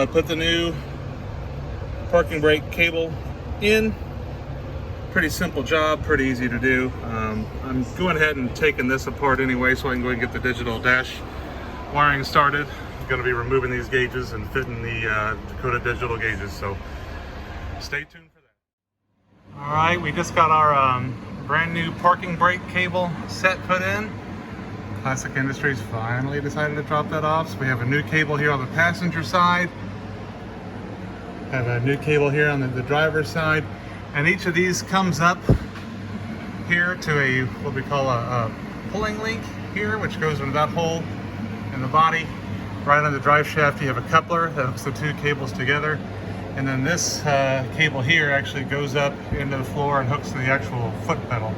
So I put the new parking brake cable in. Pretty simple job, pretty easy to do. I'm going ahead and taking this apart anyway so I can go and get the digital dash wiring started. I'm going to be removing these gauges and fitting the Dakota Digital gauges, so stay tuned for that. All right, we just got our brand new parking brake cable set put in. Classic Industries finally decided to drop that off. So we have a new cable here on the passenger side. Have a new cable here on the driver's side. And each of these comes up here to a, what we call a pulling link here, which goes into that hole in the body. Right on the drive shaft, you have a coupler that hooks the two cables together. And then this cable here actually goes up into the floor and hooks to the actual foot pedal.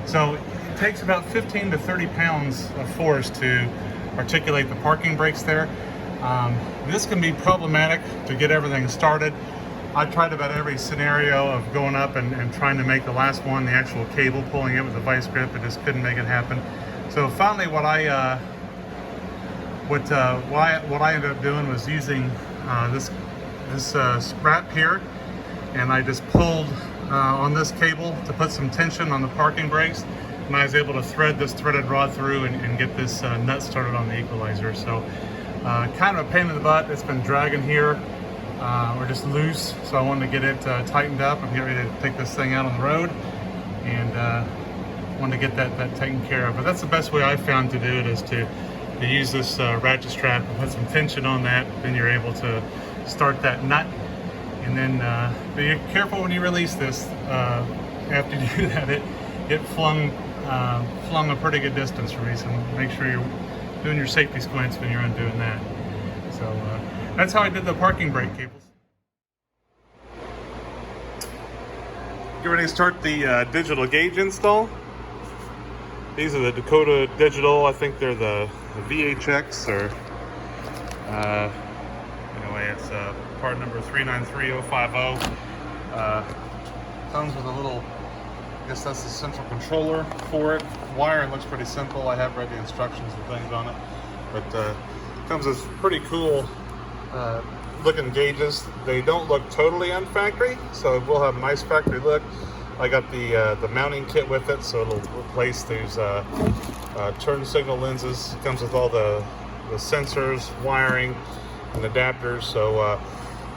So it takes about 15 to 30 pounds of force to articulate the parking brakes there. This can be problematic to get everything started. I tried about every scenario of going up and trying to make the last one, the actual cable, pulling it with a vice grip, and just couldn't make it happen. So finally what I ended up doing was using this strap here, and I just pulled on this cable to put some tension on the parking brakes, and I was able to thread this threaded rod through and get this nut started on the equalizer. So kind of a pain in the butt. It's been dragging here. We're just loose, so I wanted to get it tightened up and get ready to take this thing out on the road, and wanted to get that taken care of. But that's the best way I found to do it, is to use this ratchet strap and put some tension on that. Then you're able to start that nut, and then be careful when you release this. After you do that, it flung a pretty good distance for me, so make sure you're doing your safety squints when you're undoing that. So that's how I did the parking brake cables. Get ready to start the digital gauge install. These are the Dakota Digital. I think they're the VHX, or anyway, it's part number 393050. Comes with a little, I guess that's the central controller for it. Wiring looks pretty simple. I have read the instructions and things on it, but comes with pretty cool looking gauges. They don't look totally unfactory, so it will have a nice factory look. I got the mounting kit with it, so it'll replace these turn signal lenses. It comes with all the sensors, wiring, and adapters. So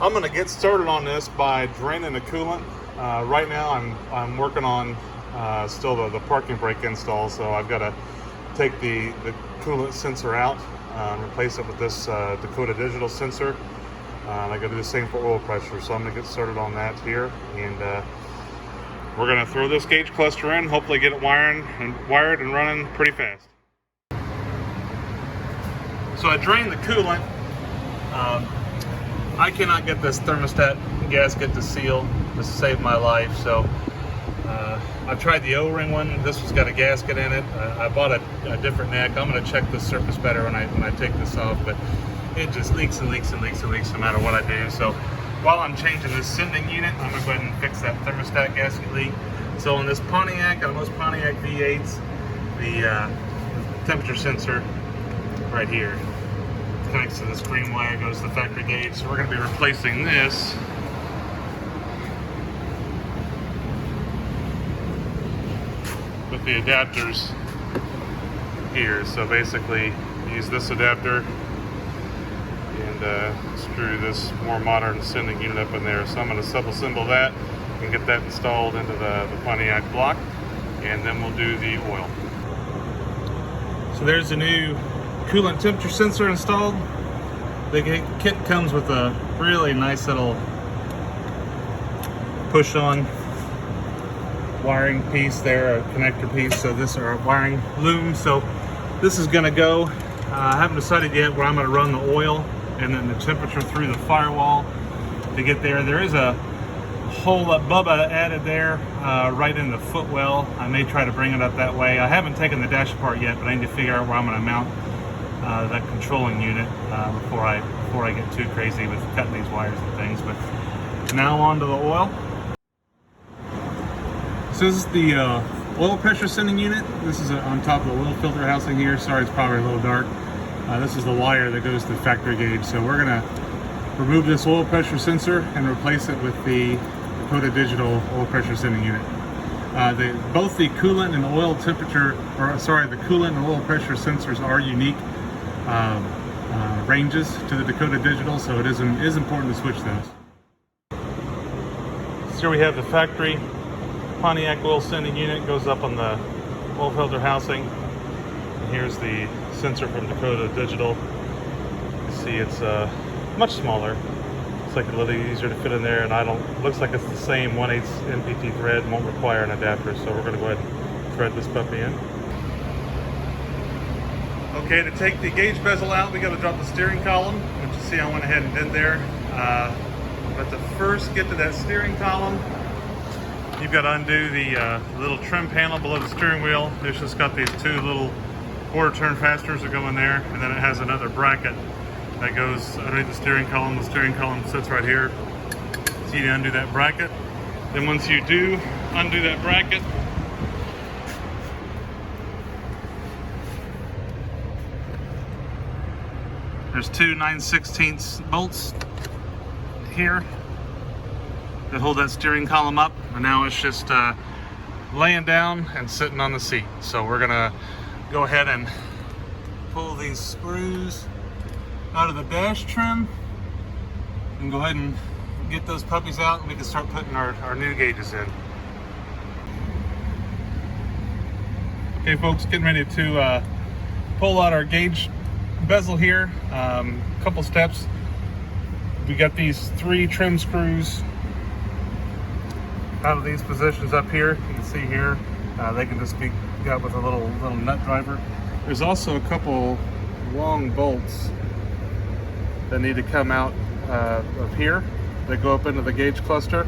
I'm going to get started on this by draining the coolant. Right now I'm working on still the parking brake install, so I've got to take the coolant sensor out, replace it with this Dakota Digital sensor. I got to do the same for oil pressure, so I'm going to get started on that here, and we're going to throw this gauge cluster in, hopefully get it wired and running pretty fast. So I drained the coolant. I cannot get this thermostat gasket to seal to save my life, so I tried the O-ring one. This one's got a gasket in it. I bought a different neck. I'm going to check the surface better when I take this off, but it just leaks and leaks and leaks and leaks no matter what I do. So while I'm changing this sending unit, I'm going to go ahead and fix that thermostat gasket leak. So on this Pontiac, on most Pontiac V8s, the temperature sensor right here connects to this green wire, goes to the factory gauge. So we're going to be replacing this with the adapters here. So basically use this adapter and screw this more modern sending unit up in there. So I'm going to sub-assemble that and get that installed into the Pontiac block, and then we'll do the oil. So there's the new coolant temperature sensor installed. The kit comes with a really nice little push-on wiring piece there, a connector piece. So this is our wiring loom. So this is going to go. I haven't decided yet where I'm going to run the oil and then the temperature through the firewall to get there. There is a hole that Bubba added there right in the footwell. I may try to bring it up that way. I haven't taken the dash apart yet, but I need to figure out where I'm going to mount that controlling unit before I get too crazy with cutting these wires and things. But now on to the oil. So this is the oil pressure sending unit. This is on top of the oil filter housing here. Sorry, it's probably a little dark. This is the wire that goes to the factory gauge. So we're gonna remove this oil pressure sensor and replace it with the Dakota Digital oil pressure sending unit. Both the coolant and oil temperature, the coolant and oil pressure sensors are unique ranges to the Dakota Digital, so it is important to switch those. So here we have the factory Pontiac oil sending unit, goes up on the oil filter housing. And here's the sensor from Dakota Digital. You see it's much smaller. It's like a little easier to fit in there, and looks like it's the same 1/8 NPT thread, won't require an adapter, so we're going to go ahead and thread this puppy in. Okay, to take the gauge bezel out, we got to drop the steering column, which you see I went ahead and did there. But to first get to that steering column, you've got to undo the little trim panel below the steering wheel. It's just got these two little quarter turn fasteners that go in there, and then it has another bracket that goes underneath the steering column. The steering column sits right here. So you need to undo that bracket. Then once you do undo that bracket, there's two 9/16 bolts here that hold that steering column up, and now it's just laying down and sitting on the seat. So we're gonna go ahead and pull these screws out of the dash trim and go ahead and get those puppies out, and we can start putting our new gauges in. Okay folks, getting ready to pull out our gauge bezel here. Couple steps. We got these 3 trim screws out of these positions up here. You can see here, they can just be got with a little nut driver. There's also a couple long bolts that need to come out up here that go up into the gauge cluster.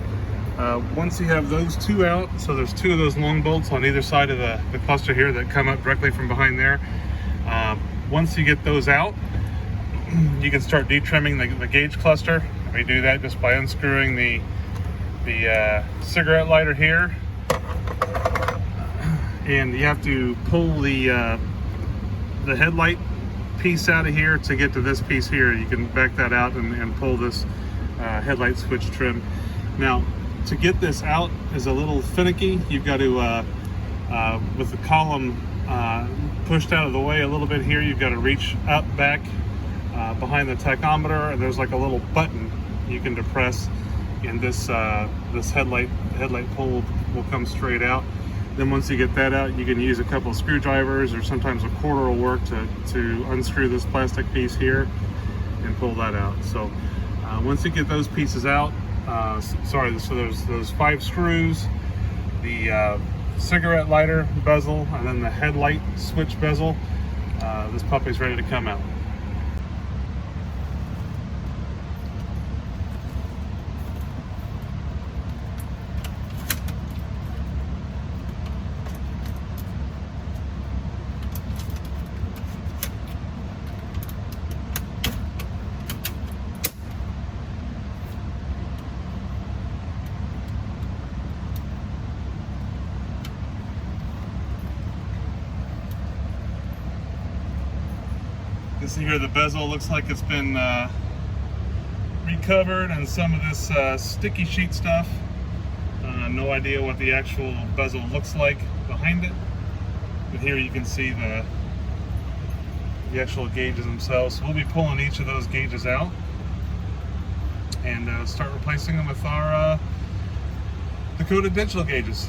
Once you have those 2 out, so there's 2 of those long bolts on either side of the cluster here that come up directly from behind there. Once you get those out, you can start detrimming the gauge cluster. We do that just by unscrewing the cigarette lighter here, and you have to pull the headlight piece out of here to get to this piece here. You can back that out and pull this headlight switch trim. Now, to get this out is a little finicky. You've got to, with the column pushed out of the way a little bit here, you've got to reach up back behind the tachometer, and there's like a little button you can depress, and this headlight pull will come straight out. Then once you get that out, you can use a couple of screwdrivers, or sometimes a quarter will work to unscrew this plastic piece here and pull that out. So once you get those pieces out, so there's those 5 screws, the cigarette lighter bezel, and then the headlight switch bezel. This puppy's ready to come out. You can see here the bezel looks like it's been recovered, and some of this sticky sheet stuff. No idea what the actual bezel looks like behind it, but here you can see the actual gauges themselves. So we'll be pulling each of those gauges out and start replacing them with our Dakota Digital gauges.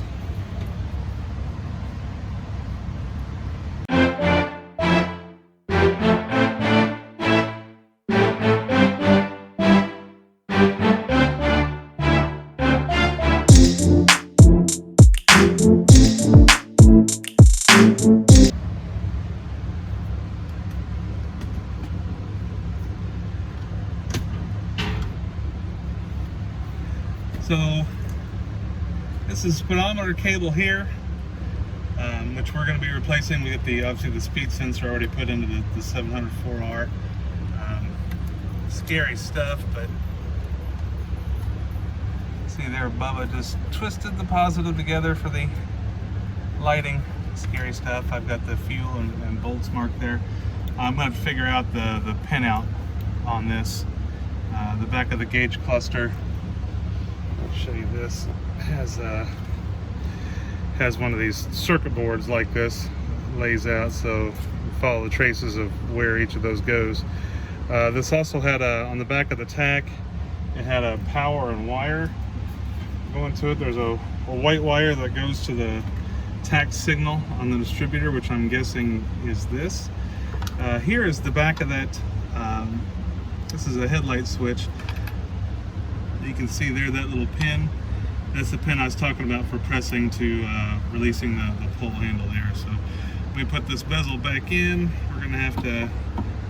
So this is speedometer cable here, which we're going to be replacing. We get obviously the speed sensor already put into the 704R. Scary stuff, but see there, Bubba just twisted the positive together for the lighting. Scary stuff. I've got the fuel and bolts marked there. I'm going to figure out the pinout on this The back of the gauge cluster, I'll show you this, has one of these circuit boards like this, lays out so you follow the traces of where each of those goes. This also had on the back of the tack, it had a power and wire going to it. There's a white wire that goes to the tack signal on the distributor, which I'm guessing is this. Here is the back of that. This is a headlight switch. You can see there that little pin. That's the pin I was talking about for pressing to releasing the pull handle there. So we put this bezel back in. We're going to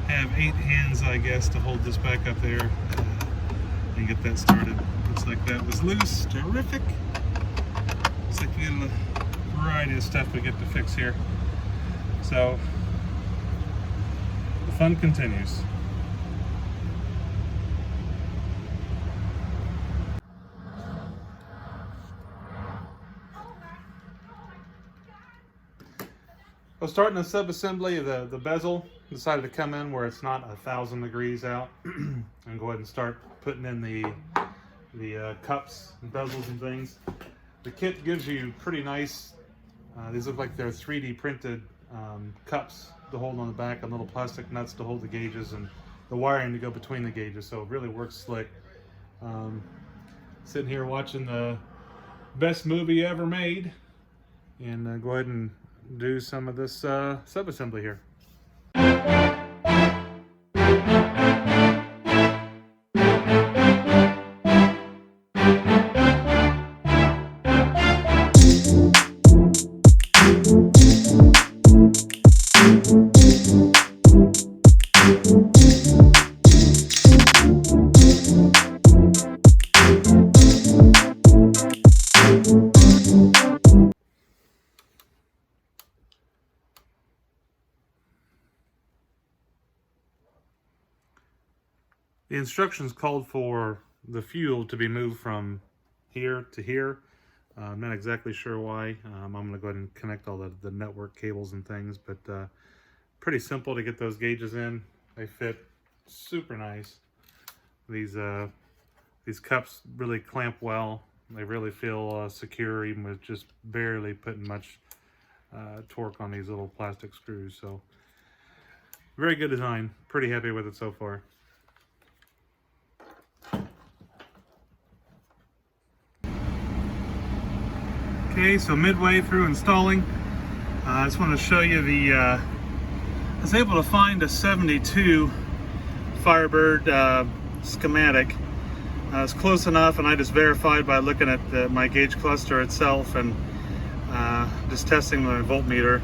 have 8 hands, I guess, to hold this back up there and get that started. Looks like that was loose. Terrific. Looks like we got a variety of stuff we get to fix here. So the fun continues. Well, starting the sub-assembly, the bezel decided to come in where it's not 1,000 degrees out, and go ahead and start putting in the cups and bezels and things. The kit gives you pretty nice, these look like they're 3D printed cups to hold on the back, and little plastic nuts to hold the gauges and the wiring to go between the gauges, so it really works slick. Sitting here watching the best movie ever made, and go ahead and do some of this sub-assembly here. The instructions called for the fuel to be moved from here to here. I'm not exactly sure why. I'm going to go ahead and connect all the network cables and things, but pretty simple to get those gauges in. They fit super nice. These cups really clamp well. They really feel secure, even with just barely putting much torque on these little plastic screws. So very good design. Pretty happy with it so far. Okay, so midway through installing, I just want to show you I was able to find a 72 Firebird schematic. It's close enough, and I just verified by looking at my gauge cluster itself and just testing my voltmeter.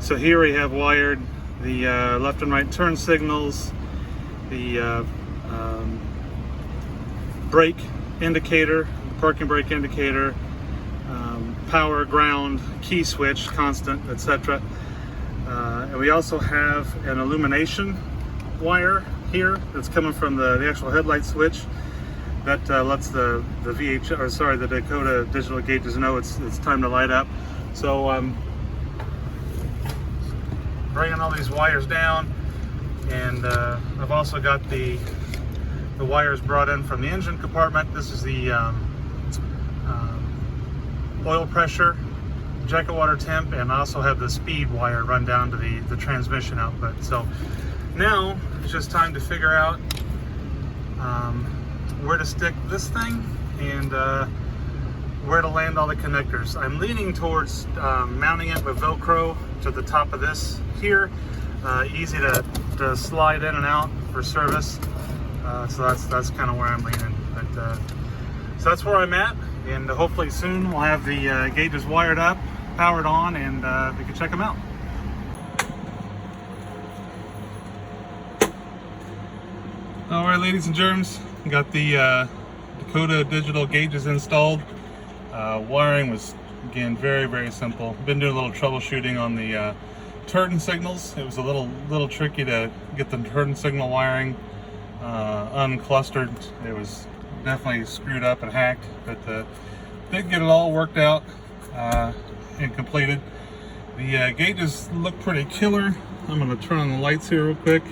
So here we have wired the left and right turn signals, the brake indicator, parking brake indicator, power, ground, key switch, constant, etc. And we also have an illumination wire here that's coming from the actual headlight switch that lets the V8, or sorry, the Dakota Digital Gauges know it's time to light up. So I'm bringing all these wires down, and I've also got the wires brought in from the engine compartment. This is the oil pressure, jacket water temp, and I also have the speed wire run down to the transmission output. So now it's just time to figure out where to stick this thing and where to land all the connectors. I'm leaning towards mounting it with Velcro to the top of this here. Easy to slide in and out for service. So that's kind of where I'm leaning. But so that's where I'm at, and hopefully soon we'll have the gauges wired up, powered on, and we can check them out. All right, ladies and germs, got the Dakota Digital Gauges installed. Wiring was, again, very, very simple. Been doing a little troubleshooting on the turn signals. It was a little tricky to get the turn signal wiring unclustered. It was definitely screwed up and hacked, but did get it all worked out and completed. The gauges look pretty killer. I'm going to turn on the lights here real quick.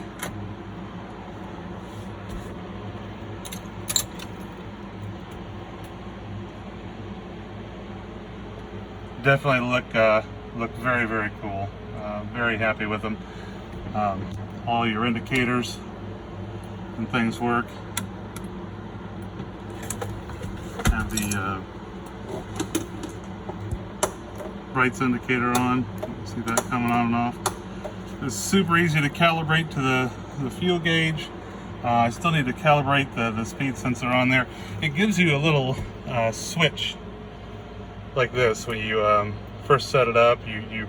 definitely look very, very cool. Very happy with them. All your indicators and things work. Have the brights indicator on. You can see that coming on and off. It's super easy to calibrate to the fuel gauge. I still need to calibrate the speed sensor on there. It gives you a little switch like this. When you first set it up, you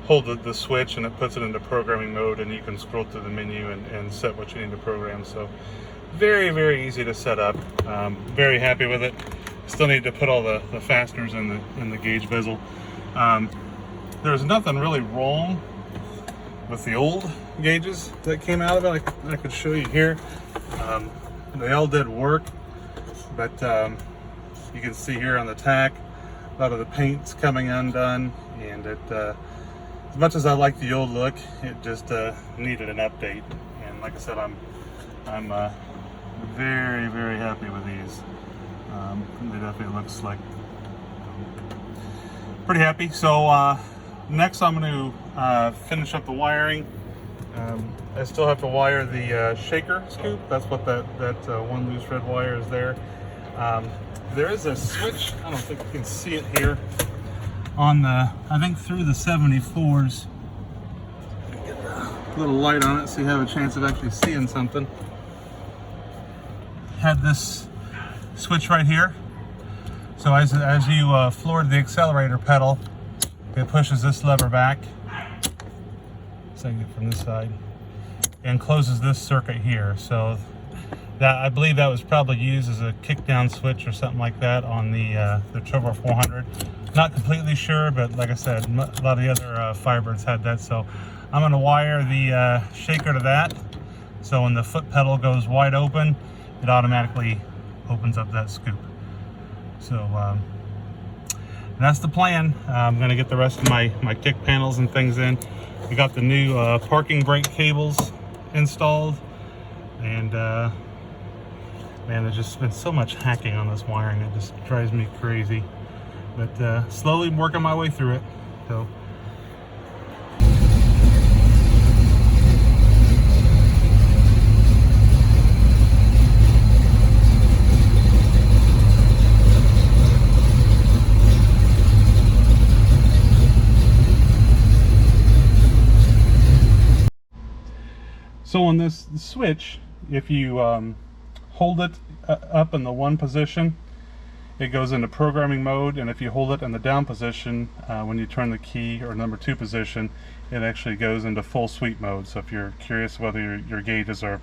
hold the switch and it puts it into programming mode, and you can scroll through the menu and set what you need to program. So very, very easy to set up. Very happy with it. Still need to put all the fasteners in the gauge bezel. There's nothing really wrong with the old gauges that came out of it. I could show you here. They all did work, but you can see here on the tack, a lot of the paint's coming undone, and it, as much as I like the old look, it just needed an update. And like I said, I'm very, very happy with these. It definitely looks like pretty happy. So next I'm going to finish up the wiring. I still have to wire the shaker scoop. That's what that one loose red wire is there. There is a switch, I don't think you can see it here, on the, I think through the 74s. Get a little light on it so you have a chance of actually seeing something. Had this switch right here. So as you floored the accelerator pedal, it pushes this lever back, second from this side, and closes this circuit here. So that, I believe that was probably used as a kick down switch or something like that on the Turbo 400. Not completely sure, but like I said, a lot of the other Firebirds had that. So I'm going to wire the shaker to that. So when the foot pedal goes wide open, it automatically opens up that scoop. So that's the plan. I'm going to get the rest of my kick panels and things in. We got the new parking brake cables installed, and man, there's just been so much hacking on this wiring. It just drives me crazy. But slowly working my way through it. So. So on this switch, if you hold it up in the one position, it goes into programming mode, and if you hold it in the down position, when you turn the key or number 2 position, it actually goes into full sweep mode. So if you're curious whether your gauges are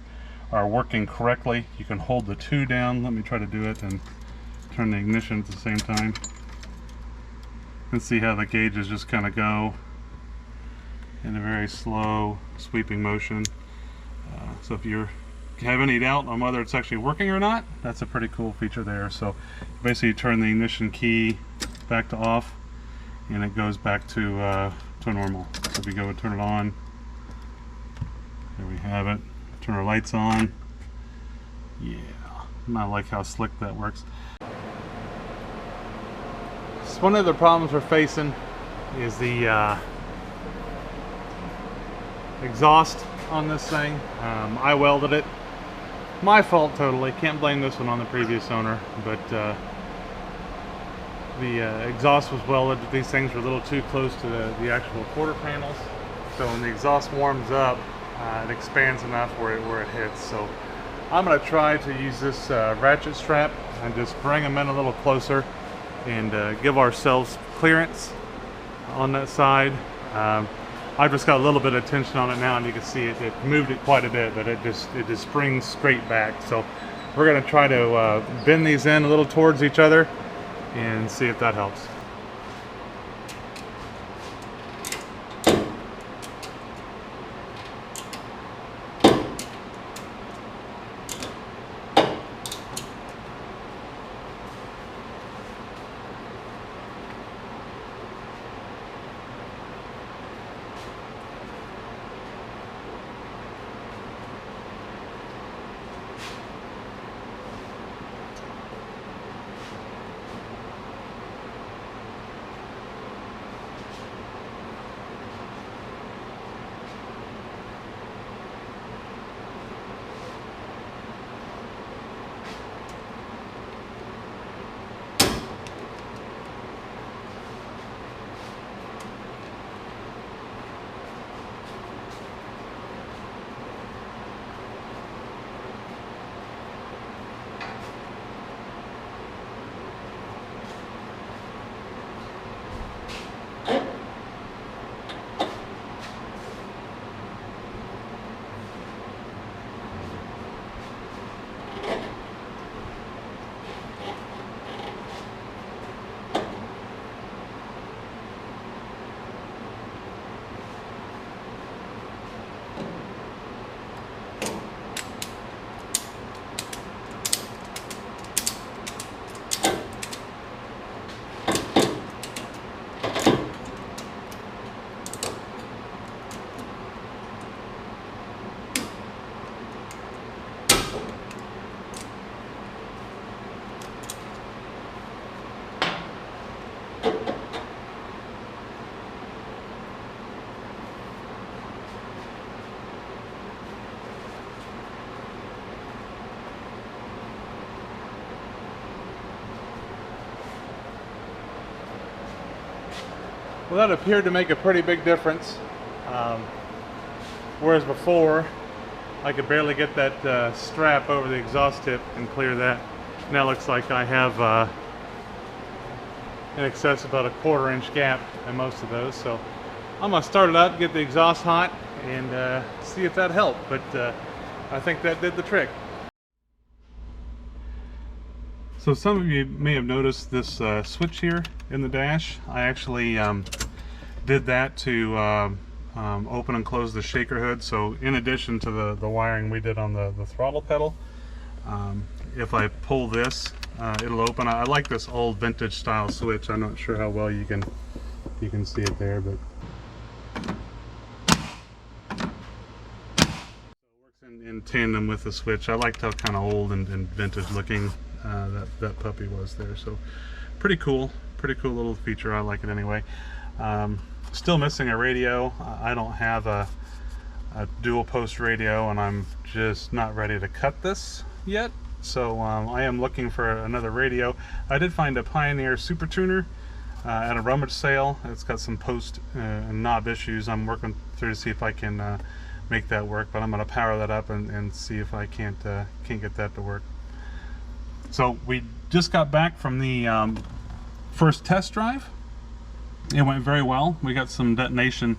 working correctly, you can hold the 2 down. Let me try to do it and turn the ignition at the same time. And see how the gauges just kind of go in a very slow sweeping motion. So if you have any doubt on whether it's actually working or not, that's a pretty cool feature there. So basically you turn the ignition key back to off, and it goes back to normal. So if you go and turn it on, there we have it. Turn our lights on. Yeah, I like how slick that works. So one of the problems we're facing is the exhaust on this thing. I welded it. My fault totally. Can't blame this one on the previous owner, but the exhaust was welded. These things were a little too close to the actual quarter panels. So when the exhaust warms up, it expands enough where it hits. So I'm going to try to use this ratchet strap and just bring them in a little closer and give ourselves clearance on that side. I've just got a little bit of tension on it now, and you can see it moved it quite a bit, but it just springs straight back. So we're going to try to bend these in a little towards each other and see if that helps. Well, that appeared to make a pretty big difference. Whereas before, I could barely get that strap over the exhaust tip and clear that. Now it looks like I have in excess of about a 1/4 inch gap in most of those. So I'm gonna start it up, get the exhaust hot, and see if that helped. But I think that did the trick. So some of you may have noticed this switch here in the dash. I actually did that to open and close the shaker hood. So in addition to the wiring we did on the throttle pedal, if I pull this, it'll open. I like this old vintage style switch. I'm not sure how well you can see it there, but it works in tandem with the switch. I liked how kind of old and vintage looking that puppy was there. So pretty cool little feature. I like it anyway. Still missing a radio. I don't have a dual post radio, and I'm just not ready to cut this yet. So I am looking for another radio. I did find a Pioneer Super Tuner at a rummage sale. It's got some post and knob issues. I'm working through to see if I can make that work, but I'm going to power that up and see if I can't get that to work. So we just got back from the first test drive. It went very well. We got some detonation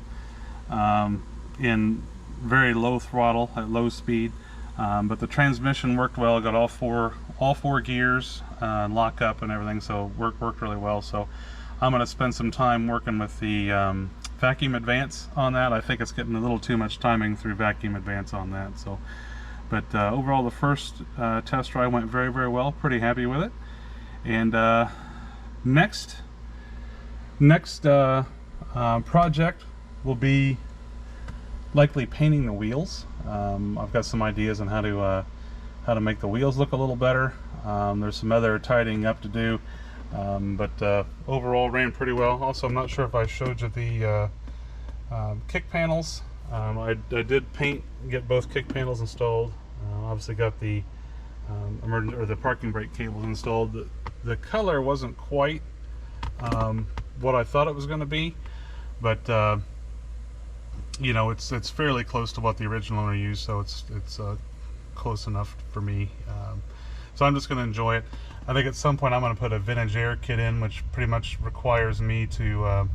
in very low throttle at low speed, but the transmission worked well. Got all four gears lock up and everything, so worked really well. So I'm going to spend some time working with the vacuum advance on that. I think it's getting a little too much timing through vacuum advance on that. So, but overall, the first test drive went very well. Pretty happy with it. And next project will be likely painting the wheels. I've got some ideas on how to make the wheels look a little better. There's some other tidying up to do, but overall ran pretty well. Also, I'm not sure if I showed you the kick panels. I did get both kick panels installed. Obviously got the the parking brake cables installed. The color wasn't quite what I thought it was going to be, but you know, it's fairly close to what the original owner used, so it's close enough for me. So I'm just going to enjoy it. I think at some point I'm going to put a vintage air kit in, which pretty much requires me to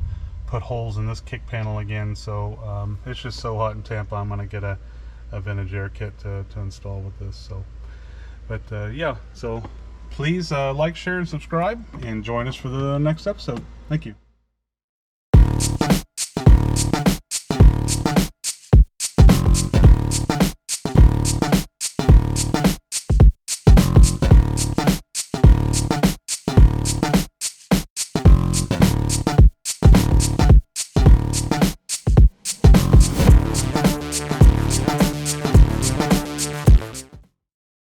put holes in this kick panel again. So it's just so hot in Tampa, I'm going to get a vintage air kit to install with this. So, but yeah, so please like, share, and subscribe, and join us for the next episode. Thank you.